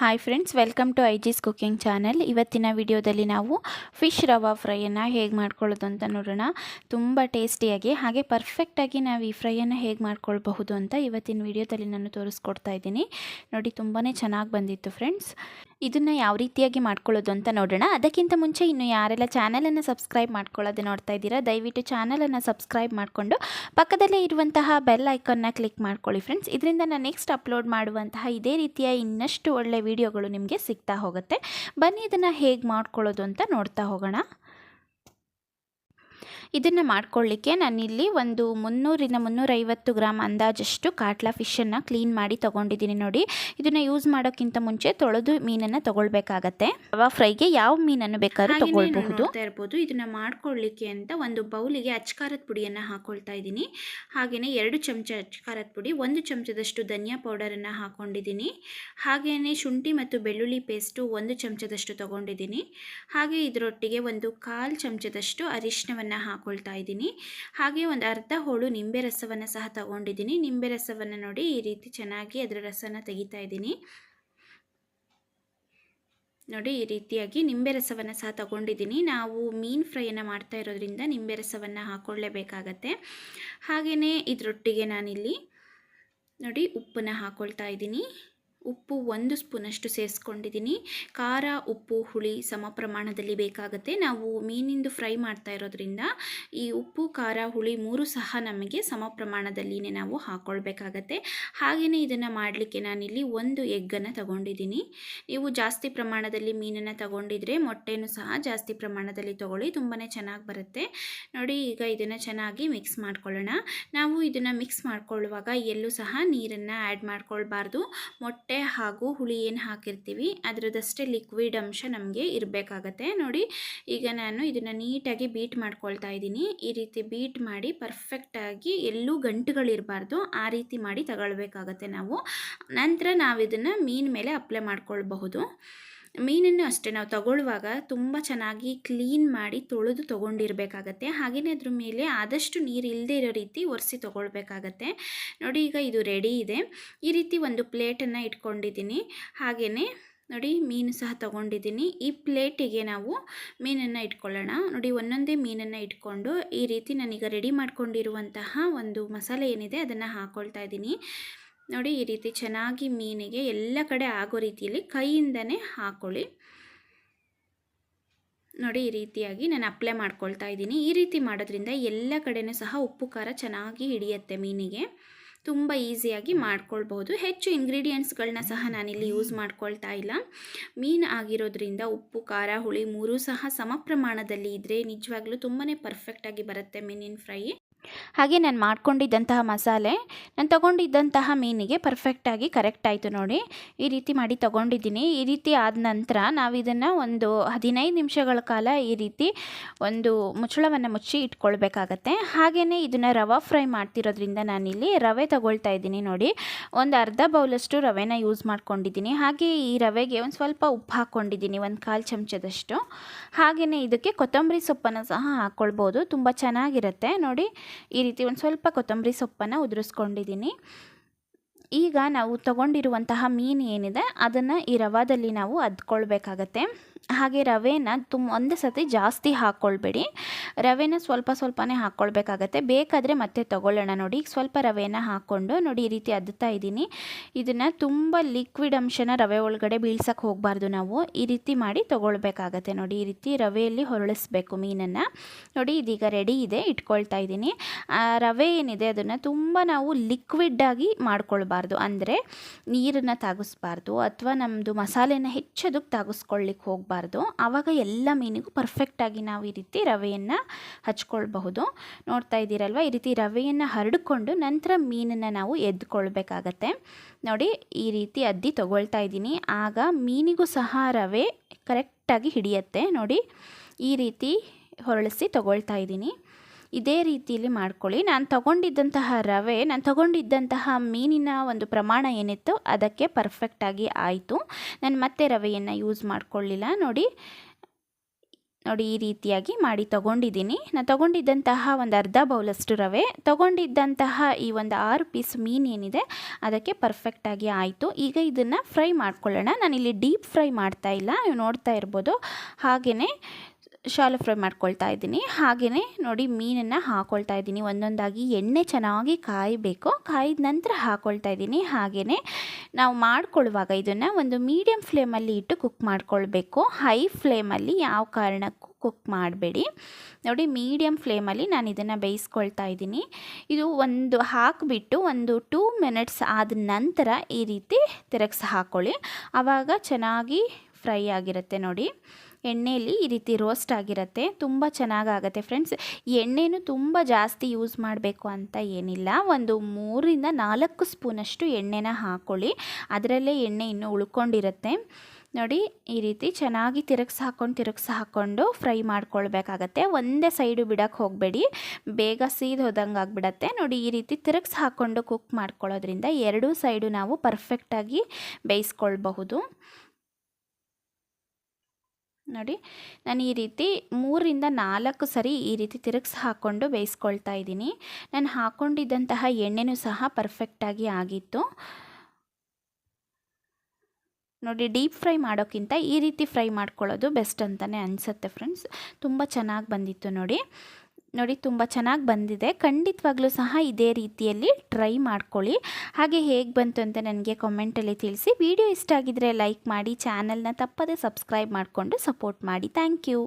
Hi friends, welcome to ಐಜಿಸ್ cooking channel. ಇವತ್ತಿನ ವಿಡಿಯೋದಲ್ಲಿ ನಾವು ಫಿಶ್ ರವಾ ಫ್ರೈಯನ್ನು ಹೇಗೆ ಮಾಡ್ಕೊಳ್ಳೋದು ಅಂತ ನೋಡೋಣ. ತುಂಬ ಟೇಸ್ಟಿಯಾಗಿ ಹಾಗೆ ಪರ್ಫೆಕ್ಟಾಗಿ ನಾವು ಈ ಫ್ರೈಯನ್ನು ಹೇಗೆ ಮಾಡ್ಕೊಳ್ಬಹುದು ಅಂತ ಇವತ್ತಿನ ವಿಡಿಯೋದಲ್ಲಿ ನಾನು ತೋರಿಸ್ಕೊಡ್ತಾ ಇದ್ದೀನಿ. ನೋಡಿ, ತುಂಬಾ ಚೆನ್ನಾಗಿ ಬಂದಿತ್ತು ಫ್ರೆಂಡ್ಸ್. ಇದನ್ನು ಯಾವ ರೀತಿಯಾಗಿ ಮಾಡ್ಕೊಳ್ಳೋದು ಅಂತ ನೋಡೋಣ. ಅದಕ್ಕಿಂತ ಮುಂಚೆ ಇನ್ನು ಯಾರೆಲ್ಲ ಚಾನಲನ್ನು ಸಬ್ಸ್ಕ್ರೈಬ್ ಮಾಡ್ಕೊಳ್ಳೋದು ನೋಡ್ತಾ ಇದ್ದೀರಾ, ದಯವಿಟ್ಟು ಚಾನಲನ್ನು ಸಬ್ಸ್ಕ್ರೈಬ್ ಮಾಡಿಕೊಂಡು ಪಕ್ಕದಲ್ಲೇ ಇರುವಂತಹ ಬೆಲ್ ಐಕಾನ್ನ ಕ್ಲಿಕ್ ಮಾಡ್ಕೊಳ್ಳಿ ಫ್ರೆಂಡ್ಸ್. ಇದರಿಂದ ನಾನು ನೆಕ್ಸ್ಟ್ ಅಪ್ಲೋಡ್ ಮಾಡುವಂತಹ ಇದೇ ರೀತಿಯ ಇನ್ನಷ್ಟು ಒಳ್ಳೆ ವಿಡಿಯೋಗಳು ನಿಮಗೆ ಸಿಗ್ತಾ ಹೋಗುತ್ತೆ. ಬನ್ನಿ ಇದನ್ನು ಹೇಗೆ ಮಾಡ್ಕೊಳ್ಳೋದು ಅಂತ ನೋಡ್ತಾ ಹೋಗೋಣ. ಇದನ್ನು ಮಾಡ್ಕೊಳ್ಳಿಕ್ಕೆ ನಾನಿಲ್ಲಿ ಒಂದು 300-350 ಗ್ರಾಮ್ ಅಂದಾಜಷ್ಟು ಕಾಟ್ಲಾ ಫಿಶನ್ನು ಕ್ಲೀನ್ ಮಾಡಿ ತೊಗೊಂಡಿದ್ದೀನಿ. ನೋಡಿ, ಇದನ್ನು ಯೂಸ್ ಮಾಡೋಕ್ಕಿಂತ ಮುಂಚೆ ತೊಳೆದು ಮೀನನ್ನು ತೊಗೊಳ್ಬೇಕಾಗತ್ತೆ. ರವಾ ಫ್ರೈಗೆ ಯಾವ ಮೀನನ್ನು ಬೇಕಾದ್ರೂ ತೊಗೊಳ್ಬಹುದು. ಇದನ್ನು ಮಾಡ್ಕೊಳ್ಳಿಕ್ಕೆ ಅಂತ ಒಂದು ಬೌಲಿಗೆ ಅಚ್ಕಾರದ ಪುಡಿಯನ್ನು ಹಾಕೊಳ್ತಾ ಇದ್ದೀನಿ. ಹಾಗೆಯೇ 2 ಚಮಚ ಅಚ್ಕಾರದ ಪುಡಿ, 1 ಚಮಚದಷ್ಟು ಧನಿಯಾ ಪೌಡರನ್ನು ಹಾಕೊಂಡಿದ್ದೀನಿ. ಹಾಗೆಯೇ ಶುಂಠಿ ಮತ್ತು ಬೆಳ್ಳುಳ್ಳಿ ಪೇಸ್ಟು 1 ಚಮಚದಷ್ಟು ತೊಗೊಂಡಿದ್ದೀನಿ. ಹಾಗೆ ಇದರೊಟ್ಟಿಗೆ 1/4 ಚಮಚದಷ್ಟು ಅರಿಶಿನವನ್ನು ಹಾಕೊಳ್ತಾ ಇದ್ದೀನಿ. ಹಾಗೆ ಒಂದು ಅರ್ಧ ಹೋಳು ನಿಂಬೆ ರಸವನ್ನು ಸಹ ತಗೊಂಡಿದ್ದೀನಿ. ನಿಂಬೆ ರಸವನ್ನು ನೋಡಿ ಈ ರೀತಿ ಚೆನ್ನಾಗಿ ಅದರ ರಸನ ತೆಗಿತಾ ಇದ್ದೀನಿ. ನೋಡಿ, ಈ ರೀತಿಯಾಗಿ ನಿಂಬೆ ರಸವನ್ನು ಸಹ ತಗೊಂಡಿದ್ದೀನಿ. ನಾವು ಮೀನು ಫ್ರೈಯನ್ನು ಮಾಡ್ತಾ ಇರೋದ್ರಿಂದ ನಿಂಬೆ ರಸವನ್ನು ಹಾಕೊಳ್ಳೇಬೇಕಾಗತ್ತೆ. ಹಾಗೆಯೇ ಇದರೊಟ್ಟಿಗೆ ನಾನಿಲ್ಲಿ ನೋಡಿ ಉಪ್ಪನ್ನು ಹಾಕೊಳ್ತಾ ಇದ್ದೀನಿ. ಉಪ್ಪು 1 ಸ್ಪೂನಷ್ಟು ಸೇರಿಸ್ಕೊಂಡಿದ್ದೀನಿ. ಖಾರ, ಉಪ್ಪು, ಹುಳಿ ಸಮ ಪ್ರಮಾಣದಲ್ಲಿ ಬೇಕಾಗುತ್ತೆ. ನಾವು ಮೀನಿಂದು ಫ್ರೈ ಮಾಡ್ತಾ ಇರೋದ್ರಿಂದ ಈ ಉಪ್ಪು, ಖಾರ, ಹುಳಿ 3 ಸಹ ನಮಗೆ ಸಮ ಪ್ರಮಾಣದಲ್ಲಿನೇ ನಾವು ಹಾಕ್ಕೊಳ್ಬೇಕಾಗತ್ತೆ. ಹಾಗೆಯೇ ಇದನ್ನು ಮಾಡಲಿಕ್ಕೆ ನಾನಿಲ್ಲಿ 1 ಎಗ್ಗನ್ನು ತಗೊಂಡಿದ್ದೀನಿ. ನೀವು ಜಾಸ್ತಿ ಪ್ರಮಾಣದಲ್ಲಿ ಮೀನನ್ನು ತಗೊಂಡಿದ್ರೆ ಮೊಟ್ಟೆನೂ ಸಹ ಜಾಸ್ತಿ ಪ್ರಮಾಣದಲ್ಲಿ ತೊಗೊಳ್ಳಿ, ತುಂಬಾ ಚೆನ್ನಾಗಿ ಬರುತ್ತೆ. ನೋಡಿ, ಈಗ ಇದನ್ನು ಚೆನ್ನಾಗಿ ಮಿಕ್ಸ್ ಮಾಡ್ಕೊಳ್ಳೋಣ. ನಾವು ಇದನ್ನು ಮಿಕ್ಸ್ ಮಾಡ್ಕೊಳ್ಳುವಾಗ ಎಲ್ಲೂ ಸಹ ನೀರನ್ನು ಆ್ಯಡ್ ಮಾಡ್ಕೊಳ್ಬಾರ್ದು. ಮೊಟ್ಟೆ ಹಾಗೂ ಹುಳಿ ಏನು ಹಾಕಿರ್ತೀವಿ ಅದರದಷ್ಟೇ ಲಿಕ್ವಿಡ್ ಅಂಶ ನಮಗೆ ಇರಬೇಕಾಗತ್ತೆ. ನೋಡಿ, ಈಗ ನಾನು ಇದನ್ನು ನೀಟಾಗಿ ಬೀಟ್ ಮಾಡ್ಕೊಳ್ತಾ ಇದ್ದೀನಿ. ಈ ರೀತಿ ಬೀಟ್ ಮಾಡಿ ಪರ್ಫೆಕ್ಟಾಗಿ ಎಲ್ಲೂ ಗಂಟುಗಳಿರಬಾರ್ದು, ಆ ರೀತಿ ಮಾಡಿ ತಗೊಳ್ಬೇಕಾಗತ್ತೆ ನಾವು. ನಂತರ ನಾವು ಇದನ್ನು ಮೀನು ಮೇಲೆ ಅಪ್ಲೈ ಮಾಡ್ಕೊಳ್ಬಹುದು. ಮೀನನ್ನು ಅಷ್ಟೇ ನಾವು ತಗೊಳ್ಳುವಾಗ ತುಂಬ ಚೆನ್ನಾಗಿ ಕ್ಲೀನ್ ಮಾಡಿ ತೊಳೆದು ತೊಗೊಂಡಿರಬೇಕಾಗತ್ತೆ. ಹಾಗೆಯೇ ಅದ್ರ ಮೇಲೆ ಆದಷ್ಟು ನೀರು ಇಲ್ಲದೆ ಇರೋ ರೀತಿ ಒರೆಸಿ ತೊಗೊಳ್ಬೇಕಾಗತ್ತೆ. ನೋಡಿ, ಈಗ ಇದು ರೆಡಿ ಇದೆ. ಈ ರೀತಿ ಒಂದು ಪ್ಲೇಟನ್ನು ಇಟ್ಕೊಂಡಿದ್ದೀನಿ. ಹಾಗೆಯೇ ನೋಡಿ, ಮೀನು ಸಹ ತೊಗೊಂಡಿದ್ದೀನಿ. ಈ ಪ್ಲೇಟಿಗೆ ನಾವು ಮೀನನ್ನು ಇಟ್ಕೊಳ್ಳೋಣ. ನೋಡಿ, ಒಂದೊಂದೇ ಮೀನನ್ನು ಇಟ್ಕೊಂಡು ಈ ರೀತಿ ನಾನೀಗ ರೆಡಿ ಮಾಡ್ಕೊಂಡಿರುವಂತಹ ಒಂದು ಮಸಾಲೆ ಏನಿದೆ ಅದನ್ನು ಹಾಕ್ಕೊಳ್ತಾ ಇದ್ದೀನಿ. ನೋಡಿ, ಈ ರೀತಿ ಚೆನ್ನಾಗಿ ಮೀನಿಗೆ ಎಲ್ಲ ಕಡೆ ಆಗೋ ರೀತಿಯಲ್ಲಿ ಕೈಯಿಂದನೇ ಹಾಕ್ಕೊಳ್ಳಿ. ನೋಡಿ, ಈ ರೀತಿಯಾಗಿ ನಾನು ಅಪ್ಲೈ ಮಾಡ್ಕೊಳ್ತಾ ಇದ್ದೀನಿ. ಈ ರೀತಿ ಮಾಡೋದ್ರಿಂದ ಎಲ್ಲ ಕಡೆಯೂ ಸಹ ಉಪ್ಪು ಖಾರ ಚೆನ್ನಾಗಿ ಹಿಡಿಯುತ್ತೆ ಮೀನಿಗೆ. ತುಂಬ ಈಸಿಯಾಗಿ ಮಾಡ್ಕೊಳ್ಬಹುದು. ಹೆಚ್ಚು ಇಂಗ್ರೀಡಿಯೆಂಟ್ಸ್ಗಳನ್ನ ಸಹ ನಾನಿಲ್ಲಿ ಯೂಸ್ ಮಾಡ್ಕೊಳ್ತಾ ಇಲ್ಲ. ಮೀನು ಆಗಿರೋದ್ರಿಂದ ಉಪ್ಪು, ಖಾರ, ಹುಳಿ 3 ಸಹ ಸಮ ಪ್ರಮಾಣದಲ್ಲಿ ಇದ್ದರೆ ನಿಜವಾಗ್ಲೂ ತುಂಬಾ ಪರ್ಫೆಕ್ಟಾಗಿ ಬರುತ್ತೆ ಮೀನಿನ ಫ್ರೈ. ಹಾಗೆ ನಾನು ಮಾಡ್ಕೊಂಡಿದ್ದಂತಹ ಮಸಾಲೆ ನಾನು ತಗೊಂಡಿದ್ದಂತಹ ಮೀನಿಗೆ ಪರ್ಫೆಕ್ಟಾಗಿ ಕರೆಕ್ಟ್ ಆಯಿತು. ನೋಡಿ, ಈ ರೀತಿ ಮಾಡಿ ತಗೊಂಡಿದ್ದೀನಿ. ಈ ರೀತಿ ಆದ ನಂತರ ನಾವು ಇದನ್ನು ಒಂದು 15 ನಿಮಿಷಗಳ ಕಾಲ ಈ ರೀತಿ ಒಂದು ಮುಚ್ಚಳವನ್ನು ಮುಚ್ಚಿ ಇಟ್ಕೊಳ್ಬೇಕಾಗತ್ತೆ. ಹಾಗೆಯೇ ಇದನ್ನು ರವಾ ಫ್ರೈ ಮಾಡ್ತಿರೋದ್ರಿಂದ ನಾನಿಲ್ಲಿ ರವೆ ತಗೊಳ್ತಾ ಇದ್ದೀನಿ. ನೋಡಿ, ಒಂದು ಅರ್ಧ ಬೌಲಷ್ಟು ರವೆನ ಯೂಸ್ ಮಾಡ್ಕೊಂಡಿದ್ದೀನಿ. ಹಾಗೆ ಈ ರವೆಗೆ ಒಂದು ಸ್ವಲ್ಪ ಉಪ್ಪು ಹಾಕ್ಕೊಂಡಿದ್ದೀನಿ, 1/4 ಚಮಚದಷ್ಟು. ಹಾಗೆಯೇ ಇದಕ್ಕೆ ಕೊತ್ತಂಬರಿ ಸೊಪ್ಪನ್ನು ಸಹ ಹಾಕ್ಕೊಳ್ಬೋದು, ತುಂಬ ಚೆನ್ನಾಗಿರುತ್ತೆ. ನೋಡಿ, ಈ ರೀತಿ ಒಂದು ಸ್ವಲ್ಪ ಕೊತ್ತಂಬರಿ ಸೊಪ್ಪನ್ನು ಉದುರಿಸ್ಕೊಂಡಿದ್ದೀನಿ. ಈಗ ನಾವು ತಗೊಂಡಿರುವಂತಹ ಮೀನು ಏನಿದೆ ಅದನ್ನು ಈ ರವಾದಲ್ಲಿ ನಾವು ಅದ್ಕೊಳ್ಬೇಕಾಗತ್ತೆ. ಹಾಗೆ ರವೆನ ಒಂದು ಸತಿ ಜಾಸ್ತಿ ಹಾಕ್ಕೊಳ್ಬೇಡಿ, ರವೆನ ಸ್ವಲ್ಪ ಸ್ವಲ್ಪನೇ ಹಾಕ್ಕೊಳ್ಬೇಕಾಗತ್ತೆ. ಬೇಕಾದರೆ ಮತ್ತೆ ತೊಗೊಳ್ಳೋಣ. ನೋಡಿ, ಸ್ವಲ್ಪ ರವೆನ ಹಾಕ್ಕೊಂಡು ನೋಡಿ ಈ ರೀತಿ ಅದ್ತಾ ಇದ್ದೀನಿ. ಇದನ್ನು ತುಂಬ ಲಿಕ್ವಿಡ್ ಅಂಶನ ರವೆ ಒಳಗಡೆ ಬೀಳ್ಸಕ್ಕೆ ಹೋಗಬಾರ್ದು. ನಾವು ಈ ರೀತಿ ಮಾಡಿ ತೊಗೊಳ್ಬೇಕಾಗತ್ತೆ. ನೋಡಿ, ಈ ರೀತಿ ರವೆಯಲ್ಲಿ ಹೊರಳಿಸ್ಬೇಕು ಮೀನನ್ನು. ನೋಡಿ, ಇದೀಗ ರೆಡಿ ಇದೆ, ಇಟ್ಕೊಳ್ತಾ ಇದ್ದೀನಿ. ರವೆ ಏನಿದೆ ಅದನ್ನು ತುಂಬ ನಾವು ಲಿಕ್ವಿಡ್ಡಾಗಿ ಮಾಡ್ಕೊಳ್ಬಾರ್ದು, ಅಂದರೆ ನೀರನ್ನು ತಾಗಿಸ್ಬಾರ್ದು ಅಥವಾ ನಮ್ಮದು ಮಸಾಲೆನ ಹೆಚ್ಚದಕ್ಕೆ ತಾಗಿಸ್ಕೊಳ್ಳಿಕ್ಕೆ ಹೋಗಬಾರ್ದು. ಆವಾಗ ಎಲ್ಲ ಮೀನಿಗೂ ಪರ್ಫೆಕ್ಟಾಗಿ ನಾವು ಈ ರೀತಿ ರವೆಯನ್ನು ಹಚ್ಕೊಳ್ಬಹುದು. ನೋಡ್ತಾ ಇದ್ದೀರಲ್ವ, ಈ ರೀತಿ ರವೆಯನ್ನು ಹರಡಿಕೊಂಡು ನಂತರ ಮೀನನ್ನು ನಾವು ಎದ್ಕೊಳ್ಬೇಕಾಗತ್ತೆ. ನೋಡಿ, ಈ ರೀತಿ ಅದ್ದಿ ತೊಗೊಳ್ತಾ ಇದ್ದೀನಿ. ಆಗ ಮೀನಿಗೂ ಸಹ ರವೆ ಕರೆಕ್ಟಾಗಿ ಹಿಡಿಯುತ್ತೆ. ನೋಡಿ, ಈ ರೀತಿ ಹೊರಳಿಸಿ ತೊಗೊಳ್ತಾ ಇದ್ದೀನಿ. ಇದೇ ರೀತಿಯಲ್ಲಿ ಮಾಡ್ಕೊಳ್ಳಿ. ನಾನು ತಗೊಂಡಿದ್ದಂತಹ ಮೀನಿನ ಒಂದು ಪ್ರಮಾಣ ಏನಿತ್ತು ಅದಕ್ಕೆ ಪರ್ಫೆಕ್ಟಾಗಿ ಆಯಿತು. ನಾನು ಮತ್ತೆ ರವೆಯನ್ನು ಯೂಸ್ ಮಾಡ್ಕೊಳ್ಳಿಲ್ಲ. ನೋಡಿ, ನೋಡಿ ಈ ರೀತಿಯಾಗಿ ಮಾಡಿ ತೊಗೊಂಡಿದ್ದೀನಿ. ನಾನು ತೊಗೊಂಡಿದ್ದಂತಹ ಒಂದು ಅರ್ಧ ಬೌಲಷ್ಟು ರವೆ, ತೊಗೊಂಡಿದ್ದಂತಹ ಈ ಒಂದು 6 ಪೀಸ್ ಮೀನು ಏನಿದೆ ಅದಕ್ಕೆ ಪರ್ಫೆಕ್ಟಾಗಿ ಆಯಿತು. ಈಗ ಇದನ್ನು ಫ್ರೈ ಮಾಡ್ಕೊಳ್ಳೋಣ. ನಾನಿಲ್ಲಿ ಡೀಪ್ ಫ್ರೈ ಮಾಡ್ತಾ ಇಲ್ಲ, ನೀವು ನೋಡ್ತಾ ಇರ್ಬೋದು. ಹಾಗೆಯೇ ಶಾಲೋ ಫ್ರೈ ಮಾಡ್ಕೊಳ್ತಾ ಇದ್ದೀನಿ. ಹಾಗೆಯೇ ನೋಡಿ ಮೀನನ್ನು ಹಾಕ್ಕೊಳ್ತಾ ಇದ್ದೀನಿ ಒಂದೊಂದಾಗಿ. ಎಣ್ಣೆ ಚೆನ್ನಾಗಿ ಕಾಯಬೇಕು, ಕಾಯಿದ ನಂತರ ಹಾಕ್ಕೊಳ್ತಾ ಇದ್ದೀನಿ. ಹಾಗೆಯೇ ನಾವು ಮಾಡ್ಕೊಳ್ಳುವಾಗ ಇದನ್ನು ಒಂದು ಮೀಡಿಯಮ್ ಫ್ಲೇಮಲ್ಲಿ ಇಟ್ಟು ಕುಕ್ ಮಾಡ್ಕೊಳ್ಬೇಕು. ಹೈ ಫ್ಲೇಮಲ್ಲಿ ಯಾವ ಕಾರಣಕ್ಕೂ ಕುಕ್ ಮಾಡಬೇಡಿ. ನೋಡಿ ಮೀಡಿಯಮ್ ಫ್ಲೇಮಲ್ಲಿ ನಾನು ಇದನ್ನು ಬೇಯಿಸ್ಕೊಳ್ತಾ ಇದ್ದೀನಿ. ಇದು ಒಂದು ಹಾಕಿಬಿಟ್ಟು ಒಂದು 2 ಮಿನಿಟ್ಸ್ ಆದ ನಂತರ ಈ ರೀತಿ ತಿರುಗಿಸಿ ಹಾಕ್ಕೊಳ್ಳಿ. ಆವಾಗ ಚೆನ್ನಾಗಿ ಫ್ರೈ ಆಗಿರುತ್ತೆ. ನೋಡಿ ಎಣ್ಣೆಯಲ್ಲಿ ಈ ರೀತಿ ರೋಸ್ಟ್ ಆಗಿರುತ್ತೆ, ತುಂಬ ಚೆನ್ನಾಗಾಗತ್ತೆ ಫ್ರೆಂಡ್ಸ್. ಎಣ್ಣೆನೂ ತುಂಬ ಜಾಸ್ತಿ ಯೂಸ್ ಮಾಡಬೇಕು ಅಂತ ಏನಿಲ್ಲ. ಒಂದು 3ರಿಂದ 4 ಸ್ಪೂನಷ್ಟು ಎಣ್ಣೆನ ಹಾಕ್ಕೊಳ್ಳಿ, ಅದರಲ್ಲೇ ಎಣ್ಣೆ ಇನ್ನೂ ಉಳ್ಕೊಂಡಿರುತ್ತೆ. ನೋಡಿ ಈ ರೀತಿ ಚೆನ್ನಾಗಿ ತಿರುಗಿಸಿ ಹಾಕ್ಕೊಂಡು ಫ್ರೈ ಮಾಡ್ಕೊಳ್ಬೇಕಾಗತ್ತೆ. ಒಂದೇ ಸೈಡು ಬಿಡೋಕ್ಕೆ ಹೋಗಬೇಡಿ, ಬೇಗ ಸೀದ್ ಹೋದಂಗೆ ಆಗಿಬಿಡತ್ತೆ. ನೋಡಿ ಈ ರೀತಿ ತಿರುಗಿಸಿ ಹಾಕ್ಕೊಂಡು ಕುಕ್ ಮಾಡ್ಕೊಳ್ಳೋದ್ರಿಂದ ಎರಡೂ ಸೈಡು ನಾವು ಪರ್ಫೆಕ್ಟಾಗಿ ಬೇಯಿಸ್ಕೊಳ್ಬಹುದು. ನೋಡಿ ನಾನು ಈ ರೀತಿ 3ರಿಂದ 4 ಸರಿ ಈ ರೀತಿ ತಿರುಗಿಸಿ ಹಾಕ್ಕೊಂಡು ಬೇಯಿಸ್ಕೊಳ್ತಾ ಇದ್ದೀನಿ. ನಾನು ಹಾಕ್ಕೊಂಡಿದ್ದಂತಹ ಎಣ್ಣೆನೂ ಸಹ ಪರ್ಫೆಕ್ಟಾಗಿ ಆಗಿತ್ತು. ನೋಡಿ ಡೀಪ್ ಫ್ರೈ ಮಾಡೋಕ್ಕಿಂತ ಈ ರೀತಿ ಫ್ರೈ ಮಾಡ್ಕೊಳ್ಳೋದು ಬೆಸ್ಟ್ ಅಂತಲೇ ಅನಿಸುತ್ತೆ ಫ್ರೆಂಡ್ಸ್. ತುಂಬ ಚೆನ್ನಾಗಿ ಬಂದಿತ್ತು. ನೋಡಿ ತುಂಬ ಚೆನ್ನಾಗಿ ಬಂದಿದೆ. ಖಂಡಿತವಾಗ್ಲೂ ಸಹ ಇದೇ ರೀತಿಯಲ್ಲಿ ಟ್ರೈ ಮಾಡ್ಕೊಳ್ಳಿ. ಹಾಗೆ ಹೇಗೆ ಬಂತು ಅಂತ ನನಗೆ ಕಾಮೆಂಟಲ್ಲಿ ತಿಳಿಸಿ. ವಿಡಿಯೋ ಇಷ್ಟ ಆಗಿದ್ದರೆ ಲೈಕ್ ಮಾಡಿ, ಚಾನಲ್ನ ತಪ್ಪದೇ ಸಬ್ಸ್ಕ್ರೈಬ್ ಮಾಡಿಕೊಂಡು ಸಪೋರ್ಟ್ ಮಾಡಿ. Thank you.